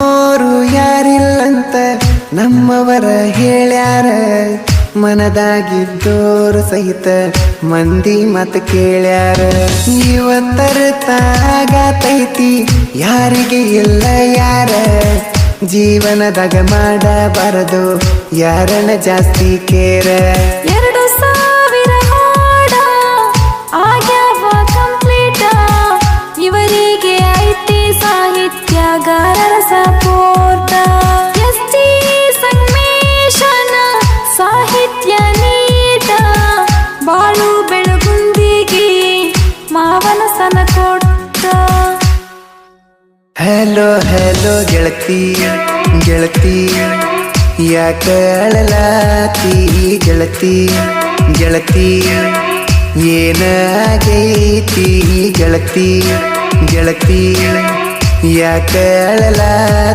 ಅವರು ಯಾರಿಲ್ಲಂತ ನಮ್ಮವರ ಹೇಳ್ಯಾರ, ಮನದಾಗಿದ್ದೋರು ಸಹಿತ ಮಂದಿ ಮತ ಕೇಳ್ಯಾರ. ಇವತ್ತರತಾಗತೈತಿ ಯಾರಿಗೆ ಇಲ್ಲ ಯಾರ, ಜೀವನದಾಗ ಮಾಡಬಾರದು ಯಾರನ್ನ ಜಾಸ್ತಿ ಕೇರ. 2000 ಹಾಡ ಆಗ್ಯಾವ ಕಂಪ್ಲೀಟ, ಇವರಿಗೆ ಐತಿ ಸಾಹಿತ್ಯಗಾರರ ಸಪೋರ್ಟ. ST ಸಂಗಮೇಶನ ಸಾಹಿತ್ಯ ನೀಟ, ಬಾಳು ಬೆಳಗುಂದಿಗೆ ಮಾವನ ಸನ ಕೊಟ್ಟ. ಹಲೋ ಹಲೋ ಗೆಳತಿ ಗೆಳತಿ, ಯಾಕ ಅಳಲಾತಿ ಗೆಳತಿ ಗೆಳತಿ, ಏನಾಗೈತಿ ಗೆಳತಿ ಗೆಳತಿ, ಯಾಕ ಅಳಲಾತಿ.